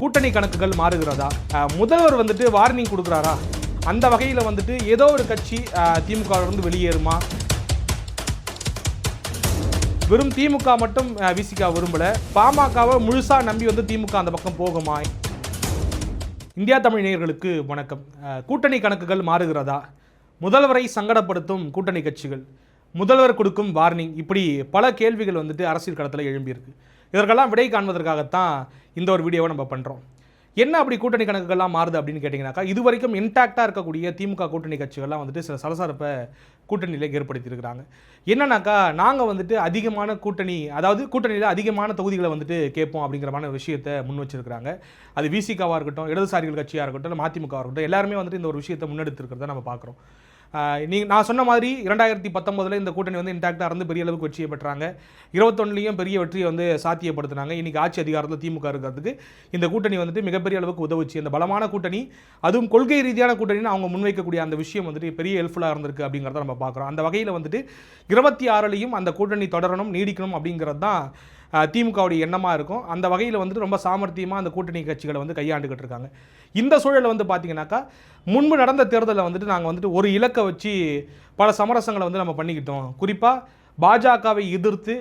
கூட்டணி கணக்குகள் மாறுகிறதா? முதல்வர் வந்துட்டு வார்னிங் கொடுக்குறாரா? அந்த வகையில் வந்துட்டு ஏதோ ஒரு கட்சி திமுகவிலிருந்து வெளியேறுமா? வெறும் திமுக மட்டும் விசிக விரும்பல, பாமகவை முழுசா நம்பி வந்து திமுக அந்த பக்கம் போகுமா? இந்தியா தமிழ் நேயர்களுக்கு வணக்கம். கூட்டணி கணக்குகள் மாறுகிறதா? முதல்வரை சங்கடப்படுத்தும் கூட்டணி கட்சிகள், முதல்வர் கொடுக்கும் வார்னிங், இப்படி பல கேள்விகள் வந்துட்டு அரசியல் களத்தில் எழும்பியிருக்கு. இதற்கெல்லாம் விடை காண்பதற்காகத்தான் இந்த ஒரு வீடியோவை நம்ம பண்ணுறோம். என்ன அப்படி கூட்டணி கணக்குகள்லாம் மாறுது அப்படின்னு கேட்டிங்கனாக்கா, இது வரைக்கும் இன்டாக்டாக இருக்கக்கூடிய திமுக கூட்டணி கட்சிகள்லாம் வந்துட்டு சில சலசலப்பை கூட்டணியில் ஏற்படுத்தியிருக்கிறாங்க. என்னன்னாக்கா, நாங்கள் வந்துட்டு அதிகமான கூட்டணியில் அதிகமான தொகுதிகளை வந்துட்டு கேட்போம் அப்படிங்கிற விஷயத்தை முன் வச்சிருக்கிறாங்க. அது விசிகாவாக இருக்கட்டும், இடதுசாரிகள் கட்சியாக இருக்கட்டும், இல்லை மதிமுகவாக இருக்கட்டும், எல்லாருமே வந்துட்டு இந்த ஒரு விஷயத்தை முன்னெடுத்துருக்கிறத நம்ம பார்க்குறோம். நான் சொன்ன மாதிரி 2019 இந்த கூட்டணி வந்து இன்டாக்டாக இருந்து பெரிய அளவுக்கு வெற்றியை பெற்றாங்க. 21 பெரிய வெற்றியை வந்து சாத்தியப்படுத்தினாங்க. இன்றைக்கி ஆட்சி அதிகாரத்தில் திமுக இருக்கிறதுக்கு இந்த கூட்டணி வந்துட்டு மிகப்பெரிய அளவுக்கு உதவுச்சு. இந்த பலமான கூட்டணி, அதுவும் கொள்கை ரீதியான கூட்டணின்னு அவங்க முன்வைக்கக்கூடிய அந்த விஷயம் வந்துட்டு பெரிய ஹெல்ப்ஃபுல்லாக இருந்திருக்கு அப்படிங்கிறத நம்ம பார்க்குறோம். அந்த வகையில் வந்துட்டு 26 அந்த கூட்டணி தொடரணும், நீடிக்கணும் அப்படிங்கிறது தான் திமுகவுடைய எண்ணமாக இருக்கும். அந்த வகையில் வந்துட்டு ரொம்ப சாமர்த்தியமாக அந்த கூட்டணி கட்சிகளை வந்து கையாண்டுக்கிட்டு இருக்காங்க. இந்த சூழலில் வந்து பார்த்தீங்கன்னாக்கா, முன்பு நடந்த தேர்தலில் வந்துட்டு நாங்கள் வந்துட்டு ஒரு இலக்கை வச்சு பல சமரசங்களை வந்து நம்ம பண்ணிக்கிட்டோம். குறிப்பாக பாஜகவை எதிர்த்து,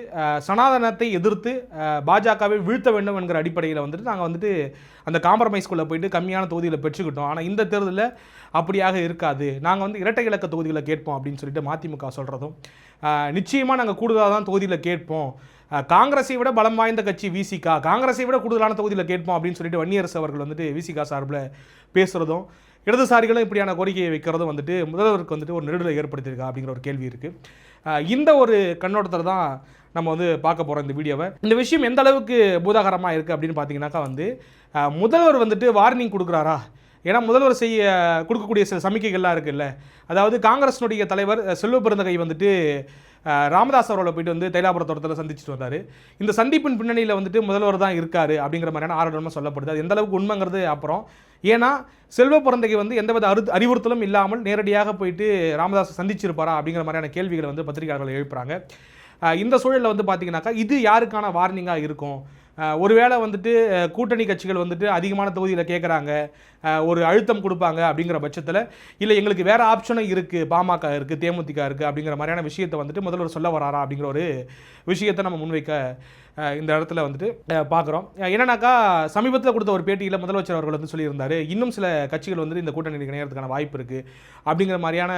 சனாதனத்தை எதிர்த்து பாஜகவை வீழ்த்த வேண்டும் என்கிற அடிப்படையில் வந்துட்டு நாங்கள் வந்துட்டு அந்த காம்ப்ரமைஸ்குள்ளே போயிட்டு கம்மியான தொகுதிகளை பெற்றுக்கிட்டோம். ஆனால் இந்த தேர்தலில் அப்படியாக இருக்காது, நாங்கள் வந்து இரட்டை இலக்க தொகுதிகளை கேட்போம் அப்படின்னு சொல்லிட்டு மதிமுக சொல்கிறதும், நிச்சயமாக நாங்கள் கூடுதலாக தான் தொகுதியில் கேட்போம், காங்கிரஸை விட பலம் வாய்ந்த கட்சி விசிகா, காங்கிரஸை விட கூடுதலான தொகுதியில் கேட்போம் அப்படின்னு சொல்லிட்டு வன்னியரசு அவர்கள் வந்துட்டு விசிகா சார்பில் பேசுகிறதும், இடதுசாரிகளும் இப்படியான கோரிக்கையை வைக்கிறதும் வந்துட்டு முதல்வருக்கு வந்துட்டு ஒரு நெருடலை ஏற்படுத்தியிருக்கா அப்படிங்கிற ஒரு கேள்வி இருக்குது. இந்த ஒரு கண்ணோட்டத்தில் தான் நம்ம வந்து பார்க்க போகிறோம் இந்த வீடியோவை. இந்த விஷயம் எந்த அளவுக்கு பூதாகரமாக இருக்குது அப்படின்னு பார்த்தீங்கன்னாக்கா, வந்து முதல்வர் வந்துட்டு வார்னிங் கொடுக்குறாரா? ஏன்னா முதல்வர் கொடுக்கக்கூடிய சில சமிக்கைகள்லாம் இருக்குல்ல. அதாவது காங்கிரஸினுடைய தலைவர் செல்வ பெருந்தகை வந்துட்டு ராமதாஸ் அவர்களை போயிட்டு வந்து தைலாபுரம் தோட்டத்தில் சந்திச்சுட்டு வந்தார். இந்த சந்திப்பின் பின்னணியில் வந்துட்டு முதல்வர் தான் இருக்கார் அப்படிங்கிற மாதிரியான ஆரோடமாக சொல்லப்படுது. அது எந்த அளவுக்கு உண்மைங்கிறது அப்புறம். ஏன்னா செல்வ பெருந்தகை வந்து எந்தவித அறிவுறுத்தலும் இல்லாமல் நேரடியாக போயிட்டு ராமதாஸை சந்திச்சிருப்பாரா அப்படிங்கிற மாதிரியான கேள்விகளை வந்து பத்திரிகையாளர்கள் எழுப்புறாங்க. இந்த சூழலில் வந்து பார்த்தீங்கன்னாக்கா, இது யாருக்கான வார்னிங்காக இருக்கும்? ஒருவேளை வந்துட்டு கூட்டணி கட்சிகள் வந்துட்டு அதிகமான தொகுதியில் கேட்குறாங்க, ஒரு அழுத்தம் கொடுப்பாங்க அப்படிங்கிற பட்சத்தில், இல்லை எங்களுக்கு வேறு ஆப்ஷனும் இருக்குது, பாமக இருக்குது, தேமுதிக இருக்குது அப்படிங்கிற மாதிரியான விஷயத்தை வந்துட்டு முதல்வர் சொல்ல வராரா அப்படிங்கிற ஒரு விஷயத்தை நம்ம முன்வைக்க இந்த இடத்துல வந்துட்டு பார்க்குறோம். என்னன்னாக்கா, சமீபத்தில் கொடுத்த ஒரு பேட்டியில் முதலமைச்சர் அவர்கள் வந்து சொல்லியிருந்தார், இன்னும் சில கட்சிகள் வந்துட்டு இந்த கூட்டணி இணையறதுக்கான வாய்ப்பு இருக்குது அப்படிங்கிற மாதிரியான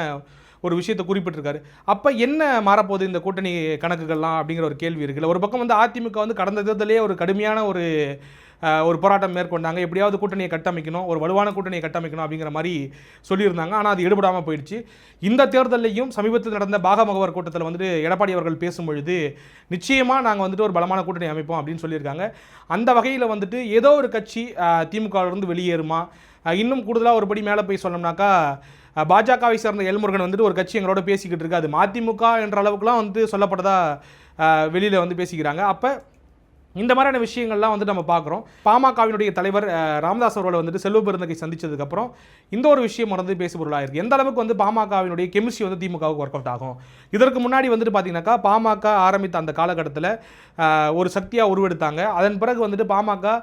ஒரு விஷயத்தை குறிப்பிட்டிருக்காரு. அப்போ என்ன மாறப்போகுது இந்த கூட்டணி கணக்குகள்லாம் அப்படிங்கிற ஒரு கேள்வி இருக்குல்ல. ஒரு பக்கம் வந்து அதிமுக வந்து கடந்த தேர்தலே ஒரு கடுமையான ஒரு போராட்டம் மேற்கொண்டாங்க. எப்படியாவது கூட்டணியை கட்டமைக்கணும், ஒரு வலுவான கூட்டணியை கட்டமைக்கணும் அப்படிங்கிற மாதிரி சொல்லியிருந்தாங்க. ஆனால் அது எடுபடாமல் போயிடுச்சு. இந்த தேர்தலையும் சமீபத்தில் நடந்த பாகமுகவர் கூட்டத்தில் வந்துட்டு எடப்பாடி அவர்கள் பேசும்பொழுது, நிச்சயமாக நாங்கள் வந்துட்டு ஒரு பலமான கூட்டணி அமைப்போம் அப்படின்னு சொல்லியிருக்காங்க. அந்த வகையில் வந்துட்டு ஏதோ ஒரு கட்சி திமுகவிலிருந்து வெளியேறுமா? இன்னும் கூடுதலாக ஒரு படி மேலே போய் சொன்னோம்னாக்கா, பாஜகவை சேர்ந்த எல்முருகன் வந்துட்டு ஒரு கட்சி எங்களோட பேசிக்கிட்டு இருக்கு, அது மதிமுக என்ற அளவுக்குலாம் வந்து சொல்லப்பட்டதா வெளியில் வந்து பேசிக்கிறாங்க. அப்போ இந்த மாதிரியான விஷயங்கள்லாம் வந்து நம்ம பார்க்குறோம். பாமகவினுடைய தலைவர் ராமதாஸ் அவர்களை வந்துட்டு செல்வ பெருந்தகை சந்தித்ததுக்கப்புறம் இந்த ஒரு விஷயம் வந்து பேசுபொருளாக இருக்குது. எந்த அளவுக்கு வந்து பாமகவினுடைய கெமிஸ்ட்ரி வந்து திமுகவுக்கு ஒர்க் அவுட் ஆகும். இதற்கு முன்னாடி வந்துட்டு பார்த்தீங்கன்னாக்கா, பாமக ஆரம்பித்த அந்த காலகட்டத்தில் ஒரு சக்தியாக உருவெடுத்தாங்க. அதன் பிறகு வந்துட்டு பாமக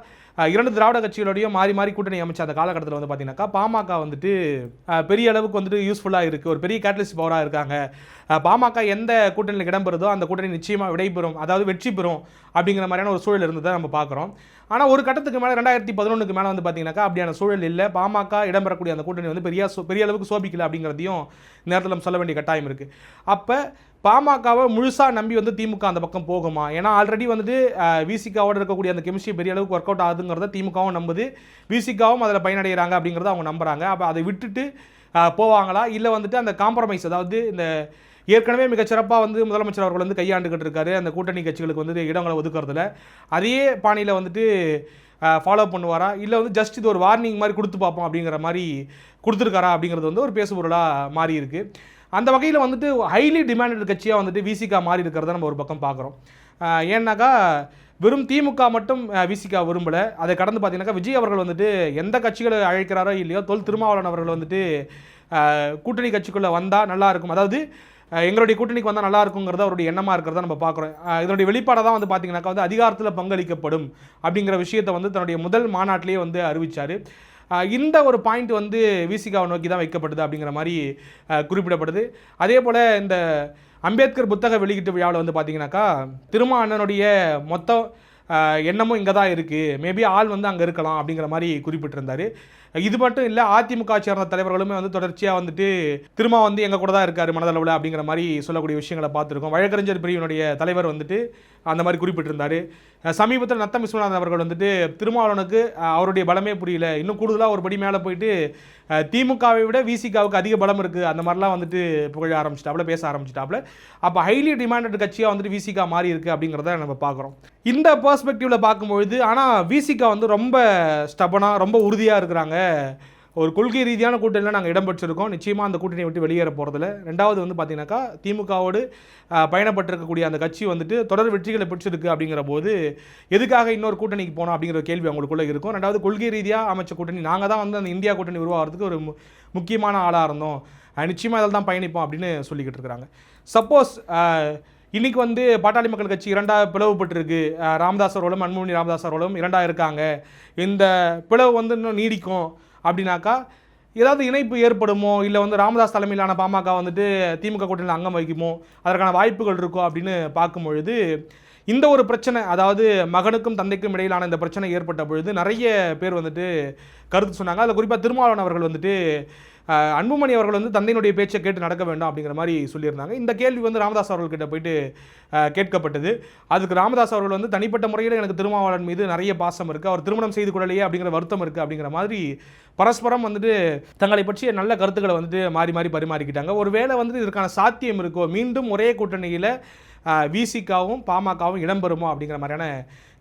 2 திராவிட கட்சிகளோடையும் மாறி மாறி கூட்டணி அமைச்ச அந்த காலகட்டத்தில் வந்து பார்த்தீங்கன்னாக்கா, பாமக வந்துட்டு பெரிய அளவுக்கு வந்துட்டு யூஸ்ஃபுல்லாக இருக்குது, ஒரு பெரிய கேட்டலிஸ்ட் பவராக இருக்காங்க. பாமக எந்த கூட்டணியில் இடம்பெறுதோ அந்த கூட்டணி நிச்சயமாக விடைபெறும், அதாவது வெற்றி பெறும் அப்படிங்கிற மாதிரியான ஒரு சூழல் இருந்ததை நம்ம பார்க்குறோம். ஆனால் ஒரு கட்டத்துக்கு மேலே 2011 மேலே வந்து பார்த்தீங்கன்னாக்கா, அப்படியான சூழல் இல்லை. பாமக இடம்பெறக்கூடிய அந்த கூட்டணி வந்து பெரிய அளவுக்கு சோபிக்கலை அப்படிங்கிறதையும் நேரத்தில் நம்ம சொல்ல வேண்டிய கட்டாயம் இருக்குது. அப்போ பாமகவை முழுசாக நம்பி வந்து திமுக அந்த பக்கம் போகுமா? ஏன்னா ஆல்ரெடி வந்துட்டு விசிகாவோடு இருக்கக்கூடிய அந்த கெமிஸ்ட்ரி பெரிய அளவுக்கு ஒர்க் அவுட் ஆகுதுங்கிறத திமுகவும் நம்புது, விசிகாவும் அதில் பயனடைகிறாங்க அப்படிங்கிறத அவங்க நம்புகிறாங்க. அப்போ அதை விட்டுட்டு போவாங்களா? இல்லை வந்துட்டு அந்த காம்ப்ரமைஸ், அதாவது இந்த ஏற்கனவே மிகச்சிறப்பாக வந்து முதலமைச்சர் அவர்கள் வந்து கையாண்டுக்கிட்டு இருக்காரு அந்த கூட்டணி கட்சிகளுக்கு வந்து இடங்களை ஒதுக்குறதுல, அதே பாணியில் வந்துட்டு ஃபாலோ பண்ணுவாரா? இல்லை வந்து ஜஸ்ட் இது ஒரு வார்னிங் மாதிரி கொடுத்து பார்ப்போம் அப்படிங்கிற மாதிரி கொடுத்துருக்காரா அப்படிங்கிறது வந்து ஒரு பேசுபொருளாக மாறி இருக்குது. அந்த வகையில் வந்துட்டு ஹைலி டிமாண்டட் கட்சியாக வந்துட்டு விசிகா மாறி இருக்கிறத நம்ம ஒரு பக்கம் பார்க்குறோம். ஏன்னாக்கா, வெறும் திமுக மட்டும் விசிகா விரும்பலை, அதை கடந்து பார்த்தீங்கன்னாக்கா விஜய் அவர்கள் வந்துட்டு எந்த கட்சிகளை அழைக்கிறாரோ இல்லையோ, தொல் திருமாவளவன் அவர்கள் வந்துட்டு கூட்டணி கட்சிக்குள்ளே வந்தால் நல்லாயிருக்கும். அதாவது எங்களுடைய கூட்டணிக்கு வந்தால் நல்லா இருக்குங்கிறத அவருடைய எண்ணமாக இருக்கிறத நம்ம பார்க்குறோம். இதனுடைய வெளிப்பாடாக தான் வந்து பார்த்தீங்கன்னாக்கா வந்து அதிகாரத்தில் பங்களிக்கப்படும் அப்படிங்கிற விஷயத்தை வந்து தன்னுடைய முதல் மாநாட்டிலேயே வந்து அறிவித்தார். இந்த ஒரு பாயிண்ட் வந்து விசிகாவை நோக்கி தான் வைக்கப்படுது அப்படிங்கிற மாதிரி குறிப்பிடப்படுது. அதே போல் இந்த அம்பேத்கர் புத்தக வெளியீட்டு விழாவில் வந்து பார்த்தீங்கன்னாக்கா திருமாவளவனுடைய மொத்த எண்ணமும் இங்கே தான் இருக்குது, மேபி ஆள் வந்து அங்கே இருக்கலாம் அப்படிங்கிற மாதிரி குறிப்பிட்டிருந்தார். இது மட்டும் இல்லை, அதிமுக சேர்ந்த தலைவர்களுமே வந்து தொடர்ச்சியாக வந்துட்டு திரும்ப வந்து எங்கள் கூட தான் இருக்கார் மனதளவில் அப்படிங்கிற மாதிரி சொல்லக்கூடிய விஷயங்களை பார்த்துருக்கோம். வழக்கறிஞர் பிரிவினுடைய தலைவர் வந்துட்டு அந்த மாதிரி குறிப்பிட்டிருந்தார். சமீபத்தில் நத்தம் விஸ்வநாதன் அவர்கள் வந்துட்டு திருமாவளவனுக்கு அவருடைய பலமே புரியல, இன்னும் கூடுதலாக ஒரு படி மேலே போயிட்டு திமுகவை விட விசிகாவுக்கு அதிக பலம் இருக்குது அந்த மாதிரிலாம் வந்துட்டு புகழ ஆரம்பிச்சிட்டாப்புல, பேச ஆரம்பிச்சிட்டாப்புல. அப்போ ஹைலி டிமாண்டட் கட்சியாக வந்துட்டு விசிகா மாறி இருக்குது அப்படிங்கிறத நம்ம பார்க்குறோம். இந்த பெர்ஸ்பெக்டிவில் பார்க்கும்பொழுது ஆனால் விசிகா வந்து ரொம்ப ஸ்டபனாக ரொம்ப உறுதியாக இருக்கிறாங்க. ஒரு கொள்கை ரீதியான கூட்டணியில் நாங்கள் இடம்பெற்றிருக்கோம், நிச்சயமாக அந்த கூட்டணியை விட்டு வெளியேற போகிறதில்ல. ரெண்டாவது வந்து பார்த்தீங்கன்னாக்கா திமுகவோடு பயணப்பட்டிருக்கக்கூடிய அந்த கட்சி வந்துட்டு தொடர் வெற்றிகளை பெற்றிருக்கு அப்படிங்கிற போது எதுக்காக இன்னொரு கூட்டணிக்கு போனோம் அப்படிங்கிற கேள்வி அவங்களுக்குள்ளே இருக்கும். ரெண்டாவது கொள்கை ரீதியாக அமைச்ச கூட்டணி, நாங்கள் தான் வந்து அந்த இந்தியா கூட்டணி உருவாகிறதுக்கு ஒரு முக்கியமான ஆளாக இருந்தோம், நிச்சயமாக இதில் தான் பயணிப்போம் அப்படின்னு சொல்லிக்கிட்டு இருக்கிறாங்க. சப்போஸ் இன்றைக்கி வந்து பாட்டாளி மக்கள் கட்சி இரண்டாக பிளவுபட்டிருக்கு, ராமதாஸ் அவர்களும் அன்புமணி ராமதாஸ் அவர்களும் இரண்டாக இருக்காங்க, இந்த பிளவு வந்து இன்னும் நீடிக்கும் அப்படின்னாக்கா ஏதாவது இணைப்பு ஏற்படுமோ, இல்லை வந்து ராமதாஸ் தலைமையிலான பாமக வந்துட்டு திமுக கூட்டணியில் அங்கம் வகிக்குமோ, அதற்கான வாய்ப்புகள் இருக்கோ அப்படின்னு பார்க்கும்பொழுது இந்த ஒரு பிரச்சனை, அதாவது மகனுக்கும் தந்தைக்கும் இடையிலான இந்த பிரச்சனை ஏற்பட்ட பொழுது நிறைய பேர் வந்துட்டு கருத்து சொன்னாங்க. அதில் குறிப்பாக திருமாவளவன் அவர்கள் வந்துட்டு அன்புமணி அவர்கள் வந்து தந்தையினுடைய பேச்சை கேட்டு நடக்க வேண்டும் அப்படிங்கிற மாதிரி சொல்லியிருந்தாங்க. இந்த கேள்வி வந்து ராமதாஸ் அவர்கள்கிட்ட போயிட்டு கேட்கப்பட்டது. அதுக்கு ராமதாஸ் அவர்கள் வந்து தனிப்பட்ட முறையில் எனக்கு திருமாவளவன் மீது நிறைய பாசம் இருக்குது, அவர் திருமணம் செய்து கொள்ளலையே அப்படிங்கிற வருத்தம் இருக்குது அப்படிங்கிற மாதிரி பரஸ்பரம் வந்துட்டு தங்களை பற்றிய நல்ல கருத்துக்களை வந்துட்டு மாறி மாறி பரிமாறிக்கிட்டாங்க. ஒரு வேளை வந்துட்டு இதற்கான சாத்தியம் இருக்கோ, மீண்டும் ஒரே கூட்டணியில் விசிகாவும் பாமகவும் இடம்பெறுமோ அப்படிங்கிற மாதிரியான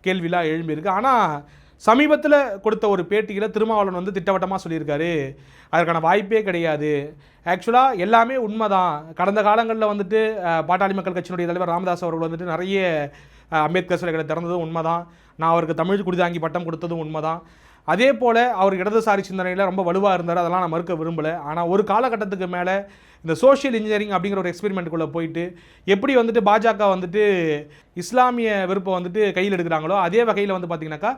கேள்விலாம் எழும்பியிருக்கு. ஆனால் சமீபத்தில் கொடுத்த ஒரு பேட்டியில் திருமாவளவன் வந்து திட்டவட்டமாக சொல்லியிருக்காரு, அதற்கான வாய்ப்பே கிடையாது, ஆக்சுவலாக எல்லாமே உண்மை தான், கடந்த காலங்களில் வந்துட்டு பாட்டாளி மக்கள் கட்சியினுடைய தலைவர் ராமதாஸ் அவர்கள் வந்துட்டு நிறைய அம்பேத்கர் சிலைகளை திறந்ததும் உண்மை தான், நான் அவருக்கு தமிழ் குடிதாங்கி பட்டம் கொடுத்ததும் உண்மை தான், அதே போல் அவர் இடதுசாரி சிந்தனையில் ரொம்ப வலுவாக இருந்தார், அதெல்லாம் நான் மறுக்க விரும்பலை. ஆனால் ஒரு காலகட்டத்துக்கு மேலே இந்த சோஷியல் இன்ஜினியரிங் அப்படிங்கிற ஒரு எக்ஸ்பெரிமெண்ட்டுக்குள்ளே போயிட்டு எப்படி வந்துட்டு பாஜக வந்துட்டு இஸ்லாமிய விருப்பம் வந்துட்டு கையில் எடுக்கிறாங்களோ அதே வகையில் வந்து பார்த்திங்கனாக்கா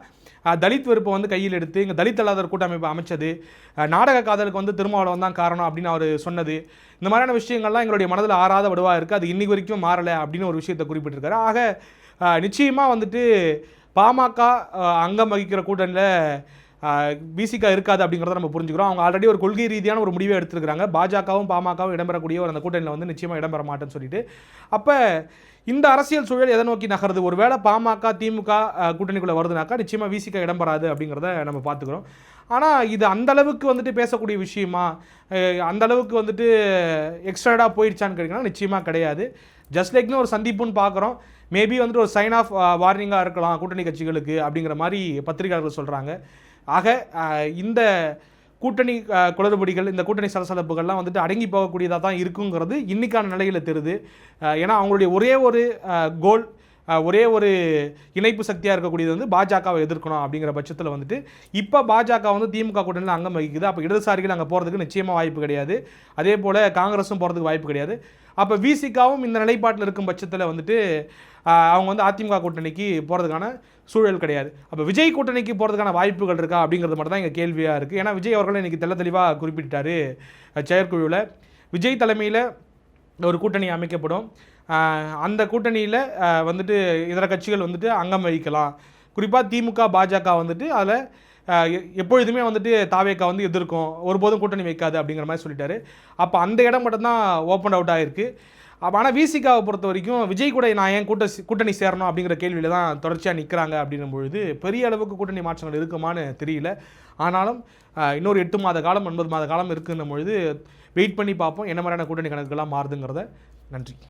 தலித் விருப்பம் வந்து கையில் எடுத்து இங்கே தலித் அல்லாதர் கூட்டமைப்பு அமைச்சது, நாடக காதலுக்கு வந்து திருமாவளவன் தான் காரணம் அப்படின்னு அவர் சொன்னது, இந்த மாதிரியான விஷயங்கள்லாம் எங்களுடைய மனதில் ஆறாத வடுவாக இருக்குது, அது இன்னைக்கு வரைக்கும் மாறலை அப்படின்னு ஒரு விஷயத்தை குறிப்பிட்டிருக்காரு. ஆக நிச்சயமாக வந்துட்டு பாமக அங்கம் வகிக்கிற கூட்டணியில் விசிகா இருக்காது அப்படிங்கிறத நம்ம புரிஞ்சுக்கிறோம். அவங்க ஆல்ரெடி ஒரு கொள்கை ரீதியான ஒரு முடிவை எடுத்துருக்காங்க, பாஜகவும் பாமகவும் இடம்பெறக்கூடிய ஒரு அந்த கூட்டணியில் வந்து நிச்சயமாக இடம்பெற மாட்டேன்னு சொல்லிட்டு. அப்போ இந்த அரசியல் சூழல் எதை நோக்கி நகருது, ஒருவேளை பாமக திமுக கூட்டணிக்குள்ளே வருதுனாக்கா நிச்சயமாக விசிகா இடம்பெறாது அப்படிங்கிறத நம்ம பார்த்துக்கிறோம். ஆனால் இது அந்தளவுக்கு வந்துட்டு பேசக்கூடிய விஷயமா, அந்தளவுக்கு வந்துட்டு எக்ஸ்ட்ராடாக போயிடுச்சான்னு கேட்டிங்கன்னா நிச்சயமாக கிடையாது. ஜஸ்ட் லைக்னு ஒரு சந்திப்புன்னு பார்க்குறோம், மேபி வந்துட்டு ஒரு சைன் ஆஃப் வார்னிங்காக இருக்கலாம் கூட்டணி கட்சிகளுக்கு அப்படிங்கிற மாதிரி பத்திரிகையாளர்கள் சொல்கிறாங்க. ஆக இந்த கூட்டணி குளறுபடிகள், இந்த கூட்டணி சலசலப்புகள்லாம் வந்துட்டு அடங்கி போகக்கூடியதாக தான் இருக்குங்கிறது இன்றைக்கான நிலையில் தெரியுது. ஏன்னா அவங்களுடைய ஒரே ஒரு கோல், ஒரே ஒரு இணைப்பு சக்தியாக இருக்கக்கூடியது வந்து பாஜகவை எதிர்க்கணும் அப்படிங்கிற பட்சத்தில் வந்துட்டு இப்போ பாஜக வந்து திமுக கூட்டணியில் அங்கம் வகிக்குது. அப்போ இடதுசாரிகள் அங்கே போகிறதுக்கு நிச்சயமாக வாய்ப்பு கிடையாது, அதே போல் காங்கிரஸும் போகிறதுக்கு வாய்ப்பு கிடையாது. அப்போ விசிகாவும் இந்த நிலைப்பாட்டில் இருக்கும் பட்சத்தில் வந்துட்டு அவங்க வந்து அதிமுக கூட்டணிக்கு போகிறதுக்கான சூழல் கிடையாது. அப்போ விஜய் கூட்டணிக்கு போகிறதுக்கான வாய்ப்புகள் இருக்கா அப்படிங்கிறது மட்டும் தான் இங்கே கேள்வியாக இருக்குது. ஏன்னா விஜய் அவர்கள் இன்றைக்கி தெளிவாக குறிப்பிட்டார், செயற்குழுவில் விஜய் தலைமையில் ஒரு கூட்டணி அமைக்கப்படும், அந்த கூட்டணியில் வந்துட்டு இதர கட்சிகள் வந்துட்டு அங்கம் வகிக்கலாம், குறிப்பாக திமுக பாஜக வந்துட்டு அதில் எப்பொழுதுமே வந்துட்டு தாவேக்கா வந்து எதிர்க்கும், ஒருபோதும் கூட்டணி வைக்காது அப்படிங்கிற மாதிரி சொல்லிட்டாரு. அப்போ அந்த இடம் மட்டும்தான் ஓப்பன் அவுட் ஆகிருக்கு. ஆனால் விசிகாவை பொறுத்த வரைக்கும் விஜய் கூட நான் ஏன் கூட்டணி சேரணும் அப்படிங்கிற கேள்வியில் தான் தொடர்ச்சியாக நிற்கிறாங்க அப்படின்னும் பொழுது பெரிய அளவுக்கு கூட்டணி மாற்றங்கள் இருக்குமான்னு தெரியல. ஆனாலும் இன்னொரு 8 மாத காலம் 9 மாத காலம் இருக்குன்னும் பொழுது வெயிட் பண்ணி பார்ப்போம் என்ன மாதிரியான கூட்டணி கணக்குகள்லாம் மாறுதுங்கிறத. நன்றி.